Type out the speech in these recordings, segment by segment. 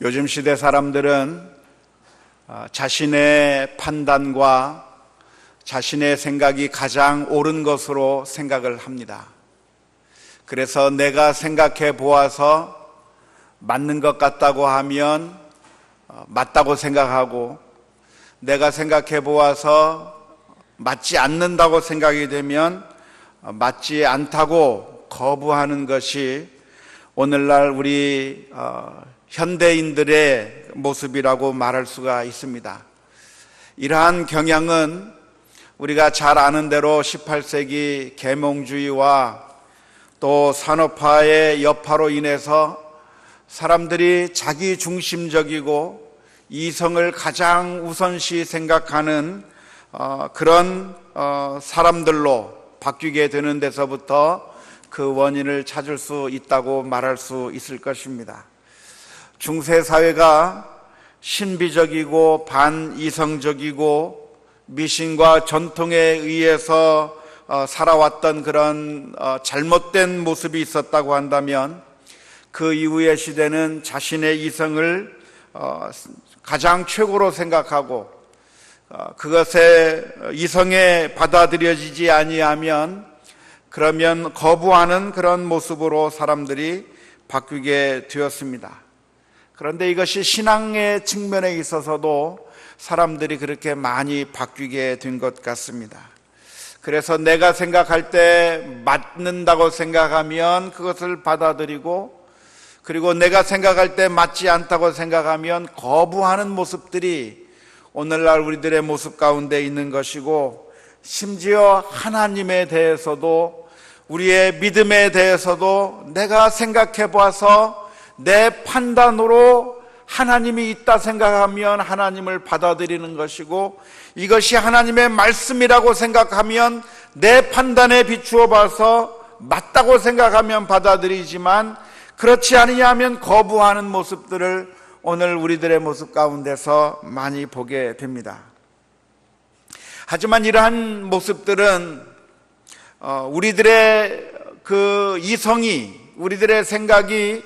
요즘 시대 사람들은 자신의 판단과 자신의 생각이 가장 옳은 것으로 생각을 합니다. 그래서 내가 생각해 보아서 맞는 것 같다고 하면 맞다고 생각하고, 내가 생각해 보아서 맞지 않는다고 생각이 되면 맞지 않다고 거부하는 것이 오늘날 우리 현대인들의 모습이라고 말할 수가 있습니다. 이러한 경향은 우리가 잘 아는 대로 18세기 계몽주의와 또 산업화의 여파로 인해서 사람들이 자기 중심적이고 이성을 가장 우선시 생각하는 그런 사람들로 바뀌게 되는 데서부터 그 원인을 찾을 수 있다고 말할 수 있을 것입니다. 중세 사회가 신비적이고 반이성적이고 미신과 전통에 의해서 살아왔던 그런 잘못된 모습이 있었다고 한다면, 그 이후의 시대는 자신의 이성을 가장 최고로 생각하고 그것에 이성에 받아들여지지 아니하면 그러면 거부하는 그런 모습으로 사람들이 바뀌게 되었습니다. 그런데 이것이 신앙의 측면에 있어서도 사람들이 그렇게 많이 바뀌게 된 것 같습니다. 그래서 내가 생각할 때 맞는다고 생각하면 그것을 받아들이고, 그리고 내가 생각할 때 맞지 않다고 생각하면 거부하는 모습들이 오늘날 우리들의 모습 가운데 있는 것이고, 심지어 하나님에 대해서도, 우리의 믿음에 대해서도 내가 생각해 봐서 내 판단으로 하나님이 있다 생각하면 하나님을 받아들이는 것이고, 이것이 하나님의 말씀이라고 생각하면 내 판단에 비추어 봐서 맞다고 생각하면 받아들이지만, 그렇지 아니하면 거부하는 모습들을 오늘 우리들의 모습 가운데서 많이 보게 됩니다. 하지만 이러한 모습들은 우리들의 그 이성이, 우리들의 생각이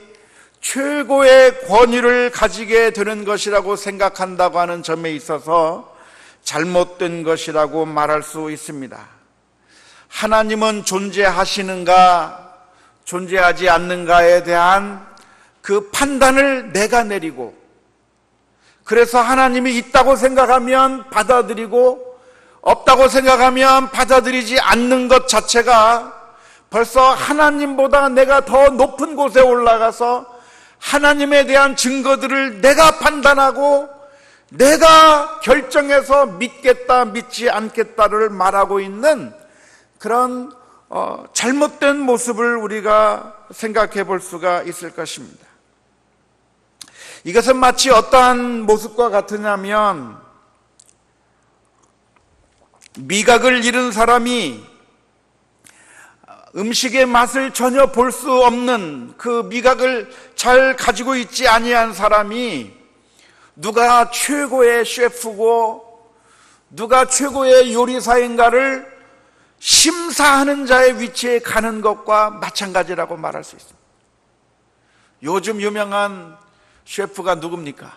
최고의 권위를 가지게 되는 것이라고 생각한다고 하는 점에 있어서 잘못된 것이라고 말할 수 있습니다. 하나님은 존재하시는가 존재하지 않는가에 대한 그 판단을 내가 내리고, 그래서 하나님이 있다고 생각하면 받아들이고 없다고 생각하면 받아들이지 않는 것 자체가 벌써 하나님보다 내가 더 높은 곳에 올라가서 하나님에 대한 증거들을 내가 판단하고 내가 결정해서 믿겠다 믿지 않겠다를 말하고 있는 그런 잘못된 모습을 우리가 생각해 볼 수가 있을 것입니다. 이것은 마치 어떠한 모습과 같으냐면, 미각을 잃은 사람이 음식의 맛을 전혀 볼 수 없는 그 미각을 잘 가지고 있지 아니한 사람이 누가 최고의 셰프고 누가 최고의 요리사인가를 심사하는 자의 위치에 가는 것과 마찬가지라고 말할 수 있습니다. 요즘 유명한 셰프가 누굽니까?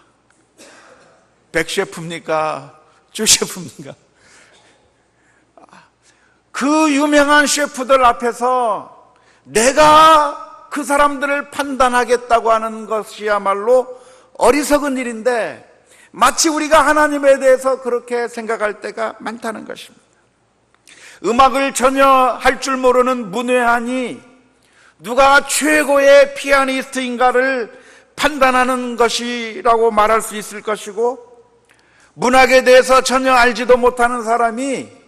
백 셰프입니까? 주 셰프입니까? 그 유명한 셰프들 앞에서 내가 그 사람들을 판단하겠다고 하는 것이야말로 어리석은 일인데, 마치 우리가 하나님에 대해서 그렇게 생각할 때가 많다는 것입니다. 음악을 전혀 할 줄 모르는 문외한이 누가 최고의 피아니스트인가를 판단하는 것이라고 말할 수 있을 것이고, 문학에 대해서 전혀 알지도 못하는 사람이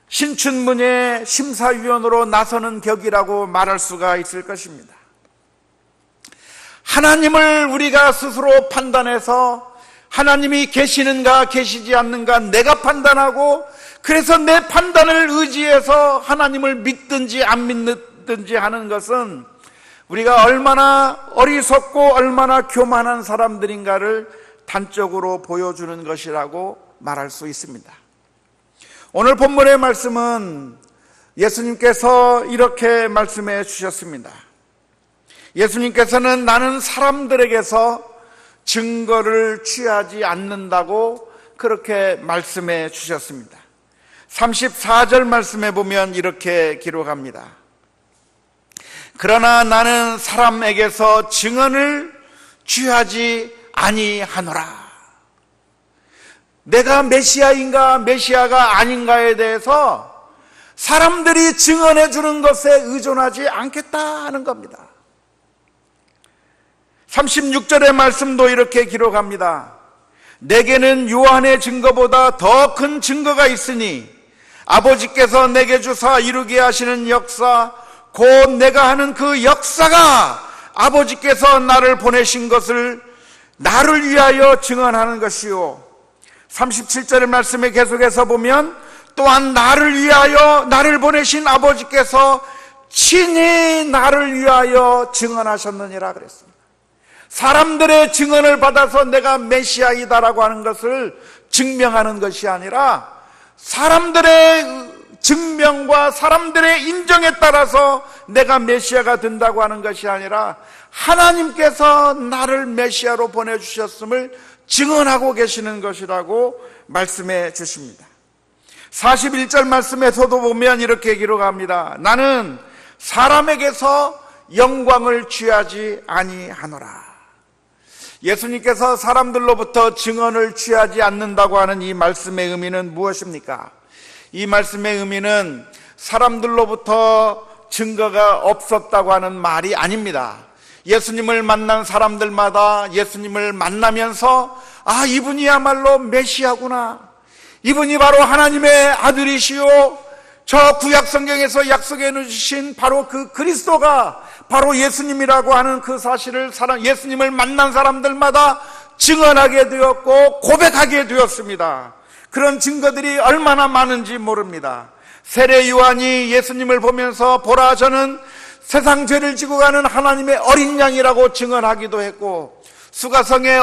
신춘문예 심사위원으로 나서는 격이라고 말할 수가 있을 것입니다. 하나님을 우리가 스스로 판단해서 하나님이 계시는가 계시지 않는가 내가 판단하고, 그래서 내 판단을 의지해서 하나님을 믿든지 안 믿든지 하는 것은 우리가 얼마나 어리석고 얼마나 교만한 사람들인가를 단적으로 보여주는 것이라고 말할 수 있습니다. 오늘 본문의 말씀은 예수님께서 이렇게 말씀해 주셨습니다. 예수님께서는 나는 사람들에게서 증거를 취하지 않는다고 그렇게 말씀해 주셨습니다. 34절 말씀에 보면 이렇게 기록합니다. 그러나 나는 사람에게서 증언을 취하지 아니하노라. 내가 메시아인가 메시아가 아닌가에 대해서 사람들이 증언해 주는 것에 의존하지 않겠다 하는 겁니다. 36절의 말씀도 이렇게 기록합니다. 내게는 요한의 증거보다 더 큰 증거가 있으니 아버지께서 내게 주사 이루게 하시는 역사, 곧 내가 하는 그 역사가 아버지께서 나를 보내신 것을 나를 위하여 증언하는 것이요. 37절의 말씀에 계속해서 보면 또한 나를 위하여 나를 보내신 아버지께서 친히 나를 위하여 증언하셨느니라 그랬습니다. 사람들의 증언을 받아서 내가 메시아이다라고 하는 것을 증명하는 것이 아니라 사람들의 증명과 사람들의 인정에 따라서 내가 메시아가 된다고 하는 것이 아니라 하나님께서 나를 메시아로 보내주셨음을 증언하고 계시는 것이라고 말씀해 주십니다. 41절 말씀에서도 보면 이렇게 기록합니다. 나는 사람에게서 영광을 취하지 아니하노라. 예수님께서 사람들로부터 증언을 취하지 않는다고 하는 이 말씀의 의미는 무엇입니까? 이 말씀의 의미는 사람들로부터 증거가 없었다고 하는 말이 아닙니다. 예수님을 만난 사람들마다 예수님을 만나면서 이분이야말로 메시아구나, 이분이 바로 하나님의 아들이시오, 저 구약 성경에서 약속해 주신 바로 그 그리스도가 바로 예수님이라고 하는 그 사실을 예수님을 만난 사람들마다 증언하게 되었고 고백하게 되었습니다. 그런 증거들이 얼마나 많은지 모릅니다. 세례 요한이 예수님을 보면서 보라, 저는 세상 죄를 지고 가는 하나님의 어린 양이라고 증언하기도 했고, 수가성의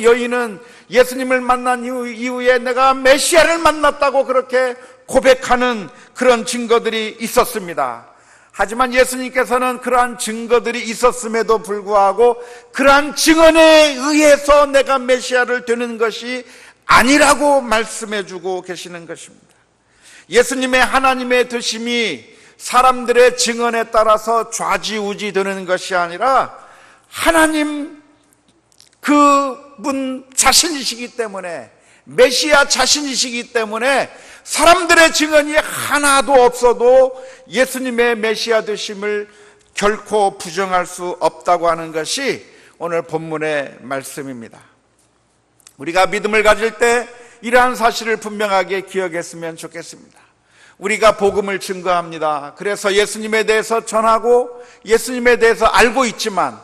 여인은 예수님을 만난 이후에 내가 메시아를 만났다고 그렇게 고백하는 그런 증거들이 있었습니다. 하지만 예수님께서는 그러한 증거들이 있었음에도 불구하고 그러한 증언에 의해서 내가 메시아를 되는 것이 아니라고 말씀해 주고 계시는 것입니다. 예수님의 하나님의 되심이 사람들의 증언에 따라서 좌지우지 되는 것이 아니라 하나님 그분 자신이시기 때문에, 메시아 자신이시기 때문에 사람들의 증언이 하나도 없어도 예수님의 메시아 되심을 결코 부정할 수 없다고 하는 것이 오늘 본문의 말씀입니다. 우리가 믿음을 가질 때 이러한 사실을 분명하게 기억했으면 좋겠습니다. 우리가 복음을 증거합니다. 그래서 예수님에 대해서 전하고 예수님에 대해서 알고 있지만,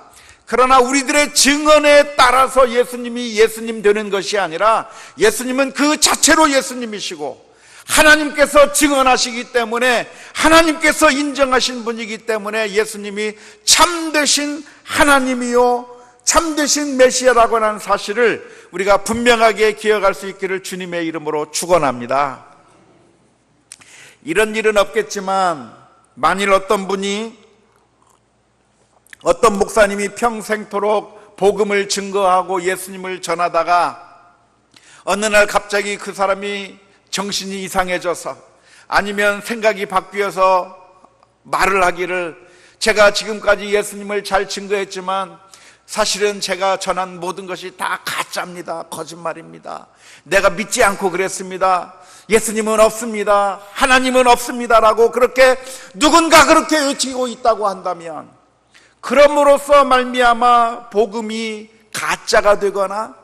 그러나 우리들의 증언에 따라서 예수님이 예수님 되는 것이 아니라 예수님은 그 자체로 예수님이시고 하나님께서 증언하시기 때문에, 하나님께서 인정하신 분이기 때문에 예수님이 참되신 하나님이요 참되신 메시아라고 하는 사실을 우리가 분명하게 기억할 수 있기를 주님의 이름으로 축원합니다. 이런 일은 없겠지만 만일 어떤 목사님이 평생토록 복음을 증거하고 예수님을 전하다가 어느 날 갑자기 그 사람이 정신이 이상해져서, 아니면 생각이 바뀌어서 말을 하기를, 제가 지금까지 예수님을 잘 증거했지만 사실은 제가 전한 모든 것이 다 가짜입니다, 거짓말입니다, 내가 믿지 않고 그랬습니다, 예수님은 없습니다, 하나님은 없습니다라고 그렇게 누군가 그렇게 외치고 있다고 한다면, 그럼으로써 말미암아 복음이 가짜가 되거나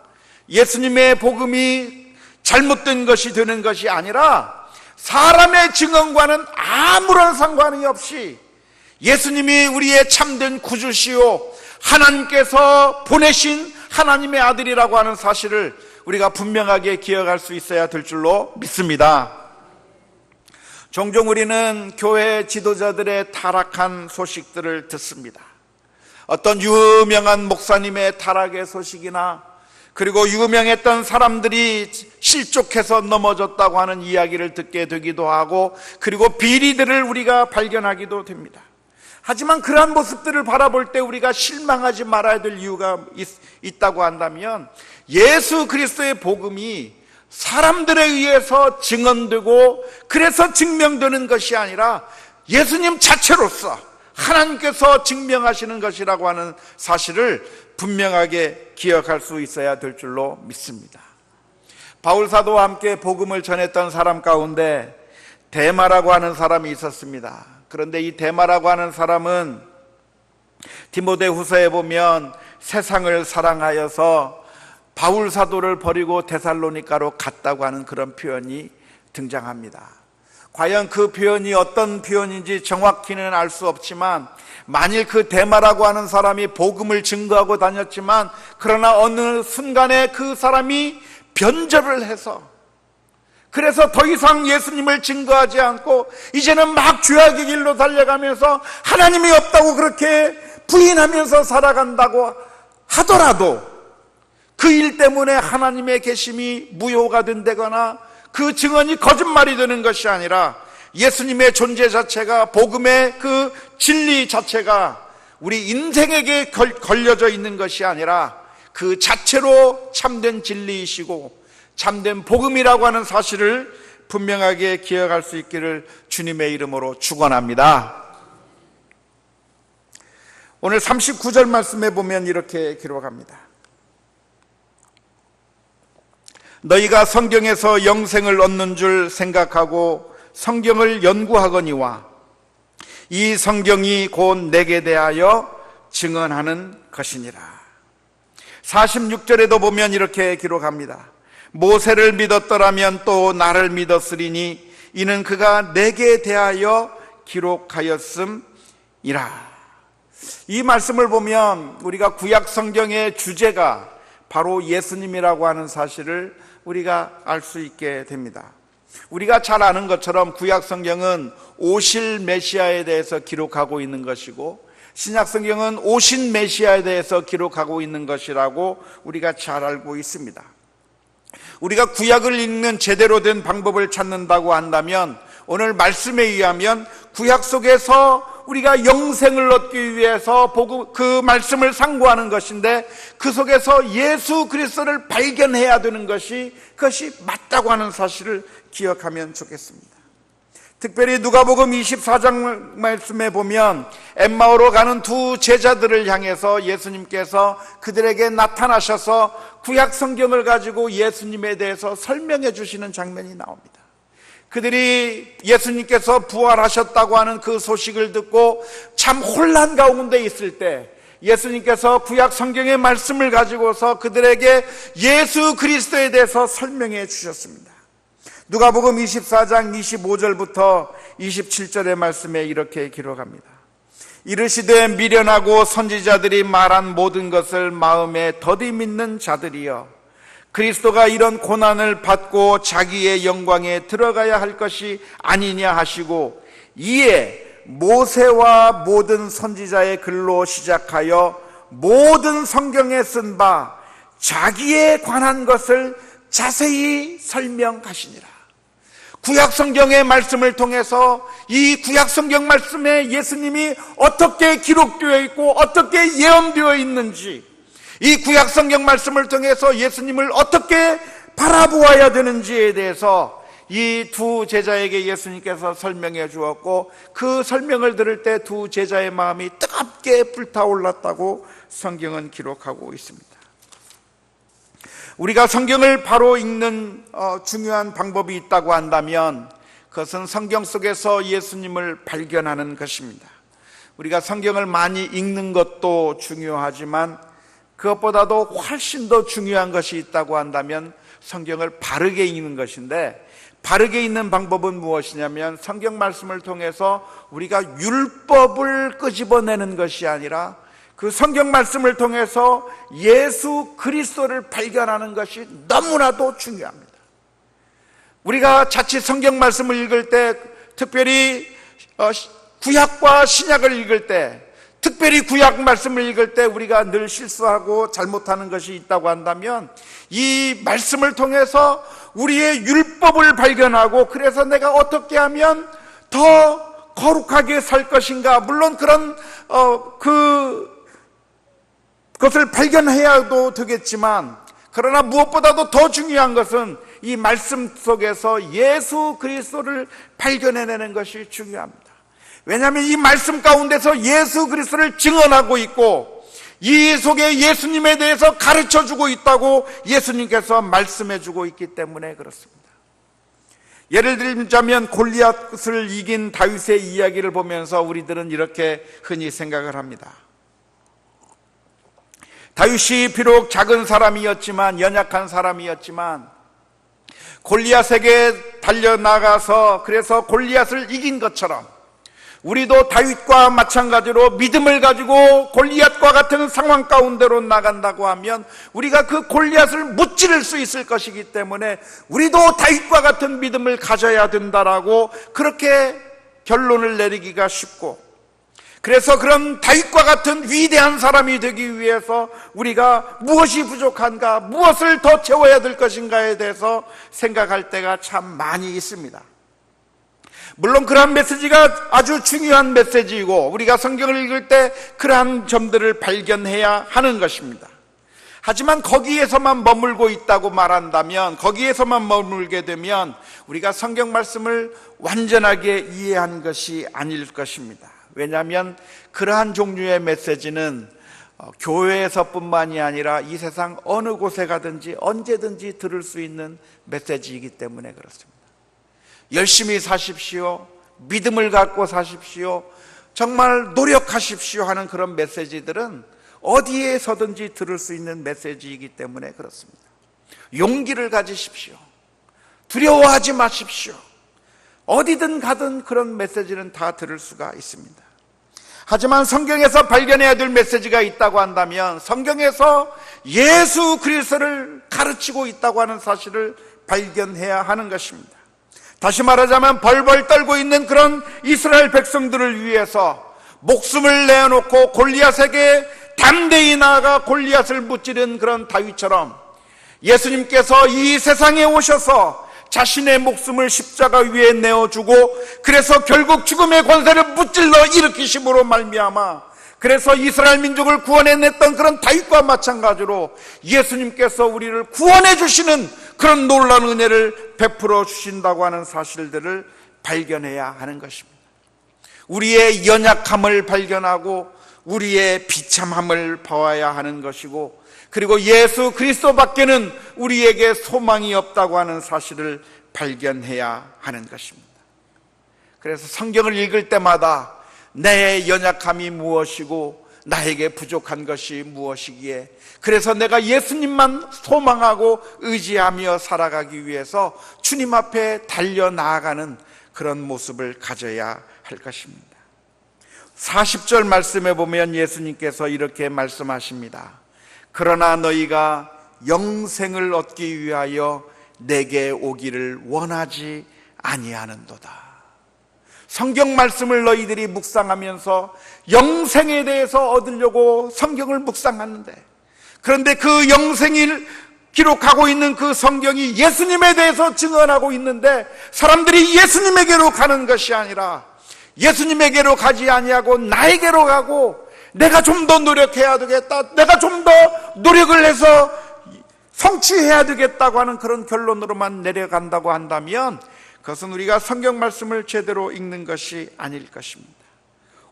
예수님의 복음이 잘못된 것이 되는 것이 아니라 사람의 증언과는 아무런 상관이 없이 예수님이 우리의 참된 구주시요 하나님께서 보내신 하나님의 아들이라고 하는 사실을 우리가 분명하게 기억할 수 있어야 될 줄로 믿습니다. 종종 우리는 교회 지도자들의 타락한 소식들을 듣습니다. 어떤 유명한 목사님의 타락의 소식이나, 그리고 유명했던 사람들이 실족해서 넘어졌다고 하는 이야기를 듣게 되기도 하고, 그리고 비리들을 우리가 발견하기도 됩니다. 하지만 그러한 모습들을 바라볼 때 우리가 실망하지 말아야 될 이유가 있다고 한다면, 예수 그리스도의 복음이 사람들에 의해서 증언되고 그래서 증명되는 것이 아니라 예수님 자체로서 하나님께서 증명하시는 것이라고 하는 사실을 분명하게 기억할 수 있어야 될 줄로 믿습니다. 바울 사도와 함께 복음을 전했던 사람 가운데 데마라고 하는 사람이 있었습니다. 그런데 이 데마라고 하는 사람은 디모데후서에 보면 세상을 사랑하여서 바울 사도를 버리고 데살로니가로 갔다고 하는 그런 표현이 등장합니다. 과연 그 표현이 어떤 표현인지 정확히는 알 수 없지만, 만일 그 데마라고 하는 사람이 복음을 증거하고 다녔지만 그러나 어느 순간에 그 사람이 변절을 해서, 그래서 더 이상 예수님을 증거하지 않고 이제는 막 죄악의 길로 달려가면서 하나님이 없다고 그렇게 부인하면서 살아간다고 하더라도 그 일 때문에 하나님의 계심이 무효가 된다거나 그 증언이 거짓말이 되는 것이 아니라, 예수님의 존재 자체가, 복음의 그 진리 자체가 우리 인생에게 걸려져 있는 것이 아니라 그 자체로 참된 진리이시고 참된 복음이라고 하는 사실을 분명하게 기억할 수 있기를 주님의 이름으로 축원합니다. 오늘 39절 말씀에 보면 이렇게 기록합니다. 너희가 성경에서 영생을 얻는 줄 생각하고 성경을 연구하거니와 이 성경이 곧 내게 대하여 증언하는 것이니라. 46절에도 보면 이렇게 기록합니다. 모세를 믿었더라면 또 나를 믿었으리니 이는 그가 내게 대하여 기록하였음이라. 이 말씀을 보면 우리가 구약 성경의 주제가 바로 예수님이라고 하는 사실을 우리가 알 수 있게 됩니다. 우리가 잘 아는 것처럼 구약 성경은 오실 메시아에 대해서 기록하고 있는 것이고, 신약 성경은 오신 메시아에 대해서 기록하고 있는 것이라고 우리가 잘 알고 있습니다. 우리가 구약을 읽는 제대로 된 방법을 찾는다고 한다면, 오늘 말씀에 의하면 구약 속에서 우리가 영생을 얻기 위해서 그 말씀을 상고하는 것인데, 그 속에서 예수 그리스도를 발견해야 되는 그것이 맞다고 하는 사실을 기억하면 좋겠습니다. 특별히 누가복음 24장 말씀에 보면 엠마오로 가는 두 제자들을 향해서 예수님께서 그들에게 나타나셔서 구약 성경을 가지고 예수님에 대해서 설명해 주시는 장면이 나옵니다. 그들이 예수님께서 부활하셨다고 하는 그 소식을 듣고 참 혼란 가운데 있을 때 예수님께서 구약 성경의 말씀을 가지고서 그들에게 예수 그리스도에 대해서 설명해 주셨습니다. 누가복음 24장 25절부터 27절의 말씀에 이렇게 기록합니다. 이르시되 미련하고 선지자들이 말한 모든 것을 마음에 더디 믿는 자들이여, 그리스도가 이런 고난을 받고 자기의 영광에 들어가야 할 것이 아니냐 하시고, 이에 모세와 모든 선지자의 글로 시작하여 모든 성경에 쓴 바 자기에 관한 것을 자세히 설명하시니라. 구약 성경의 말씀을 통해서 이 구약 성경 말씀에 예수님이 어떻게 기록되어 있고 어떻게 예언되어 있는지, 이 구약 성경 말씀을 통해서 예수님을 어떻게 바라보아야 되는지에 대해서 이 두 제자에게 예수님께서 설명해 주었고, 그 설명을 들을 때 두 제자의 마음이 뜨겁게 불타올랐다고 성경은 기록하고 있습니다. 우리가 성경을 바로 읽는 중요한 방법이 있다고 한다면 그것은 성경 속에서 예수님을 발견하는 것입니다. 우리가 성경을 많이 읽는 것도 중요하지만 그것보다도 훨씬 더 중요한 것이 있다고 한다면 성경을 바르게 읽는 것인데, 바르게 읽는 방법은 무엇이냐면 성경 말씀을 통해서 우리가 율법을 끄집어내는 것이 아니라 그 성경 말씀을 통해서 예수 그리스도를 발견하는 것이 너무나도 중요합니다. 우리가 자칫 성경 말씀을 읽을 때, 특별히 구약과 신약을 읽을 때, 특별히 구약 말씀을 읽을 때 우리가 늘 실수하고 잘못하는 것이 있다고 한다면 이 말씀을 통해서 우리의 율법을 발견하고, 그래서 내가 어떻게 하면 더 거룩하게 살 것인가? 물론 그런 그것을 발견해야도 되겠지만, 그러나 무엇보다도 더 중요한 것은 이 말씀 속에서 예수 그리스도를 발견해내는 것이 중요합니다. 왜냐하면 이 말씀 가운데서 예수 그리스도를 증언하고 있고, 이 속에 예수님에 대해서 가르쳐주고 있다고 예수님께서 말씀해주고 있기 때문에 그렇습니다. 예를 들자면 골리앗을 이긴 다윗의 이야기를 보면서 우리들은 이렇게 흔히 생각을 합니다. 다윗이 비록 작은 사람이었지만, 연약한 사람이었지만 골리앗에게 달려나가서 그래서 골리앗을 이긴 것처럼 우리도 다윗과 마찬가지로 믿음을 가지고 골리앗과 같은 상황 가운데로 나간다고 하면 우리가 그 골리앗을 무찌를 수 있을 것이기 때문에 우리도 다윗과 같은 믿음을 가져야 된다라고 그렇게 결론을 내리기가 쉽고, 그래서 그런 다윗과 같은 위대한 사람이 되기 위해서 우리가 무엇이 부족한가, 무엇을 더 채워야 될 것인가에 대해서 생각할 때가 참 많이 있습니다. 물론 그러한 메시지가 아주 중요한 메시지이고 우리가 성경을 읽을 때 그러한 점들을 발견해야 하는 것입니다. 하지만 거기에서만 머물고 있다고 말한다면, 거기에서만 머물게 되면 우리가 성경 말씀을 완전하게 이해한 것이 아닐 것입니다. 왜냐하면 그러한 종류의 메시지는 교회에서뿐만이 아니라 이 세상 어느 곳에 가든지 언제든지 들을 수 있는 메시지이기 때문에 그렇습니다. 열심히 사십시오, 믿음을 갖고 사십시오, 정말 노력하십시오 하는 그런 메시지들은 어디에서든지 들을 수 있는 메시지이기 때문에 그렇습니다. 용기를 가지십시오, 두려워하지 마십시오, 어디든 가든 그런 메시지는 다 들을 수가 있습니다. 하지만 성경에서 발견해야 될 메시지가 있다고 한다면 성경에서 예수 그리스도를 가르치고 있다고 하는 사실을 발견해야 하는 것입니다. 다시 말하자면 벌벌 떨고 있는 그런 이스라엘 백성들을 위해서 목숨을 내어놓고 골리앗에게 담대히 나아가 골리앗을 무찌른 그런 다윗처럼 예수님께서 이 세상에 오셔서 자신의 목숨을 십자가 위에 내어주고, 그래서 결국 죽음의 권세를 무찔러 일으키심으로 말미암아 그래서 이스라엘 민족을 구원해냈던 그런 다윗과 마찬가지로 예수님께서 우리를 구원해 주시는 그런 놀라운 은혜를 베풀어 주신다고 하는 사실들을 발견해야 하는 것입니다. 우리의 연약함을 발견하고 우리의 비참함을 보아야 하는 것이고, 그리고 예수 그리스도밖에는 우리에게 소망이 없다고 하는 사실을 발견해야 하는 것입니다. 그래서 성경을 읽을 때마다 내 연약함이 무엇이고 나에게 부족한 것이 무엇이기에, 그래서 내가 예수님만 소망하고 의지하며 살아가기 위해서 주님 앞에 달려나아가는 그런 모습을 가져야 할 것입니다. 40절 말씀에 보면 예수님께서 이렇게 말씀하십니다. 그러나 너희가 영생을 얻기 위하여 내게 오기를 원하지 아니하는도다. 성경 말씀을 너희들이 묵상하면서 영생에 대해서 얻으려고 성경을 묵상하는데, 그런데 그 영생을 기록하고 있는 그 성경이 예수님에 대해서 증언하고 있는데 사람들이 예수님에게로 가는 것이 아니라 예수님에게로 가지 아니하고 나에게로 가고, 내가 좀 더 노력해야 되겠다, 내가 좀 더 노력을 해서 성취해야 되겠다고 하는 그런 결론으로만 내려간다고 한다면 그것은 우리가 성경 말씀을 제대로 읽는 것이 아닐 것입니다.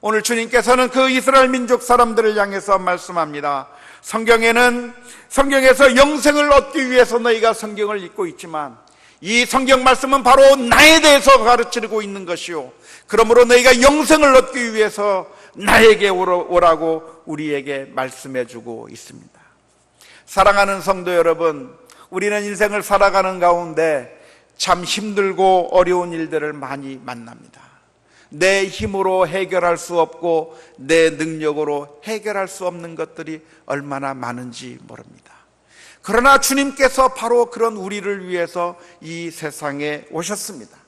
오늘 주님께서는 그 이스라엘 민족 사람들을 향해서 말씀합니다. 성경에서 영생을 얻기 위해서 너희가 성경을 읽고 있지만 이 성경 말씀은 바로 나에 대해서 가르치고 있는 것이요, 그러므로 너희가 영생을 얻기 위해서 나에게 오라고 우리에게 말씀해 주고 있습니다. 사랑하는 성도 여러분, 우리는 인생을 살아가는 가운데 참 힘들고 어려운 일들을 많이 만납니다. 내 힘으로 해결할 수 없고 내 능력으로 해결할 수 없는 것들이 얼마나 많은지 모릅니다. 그러나 주님께서 바로 그런 우리를 위해서 이 세상에 오셨습니다.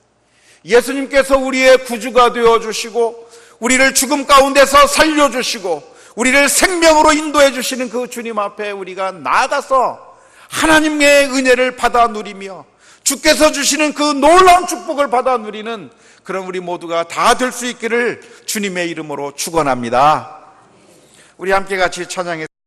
예수님께서 우리의 구주가 되어주시고 우리를 죽음 가운데서 살려주시고 우리를 생명으로 인도해 주시는 그 주님 앞에 우리가 나아가서 하나님의 은혜를 받아 누리며 주께서 주시는 그 놀라운 축복을 받아 누리는 그런 우리 모두가 다 될 수 있기를 주님의 이름으로 축원합니다. 우리 함께 같이 찬양해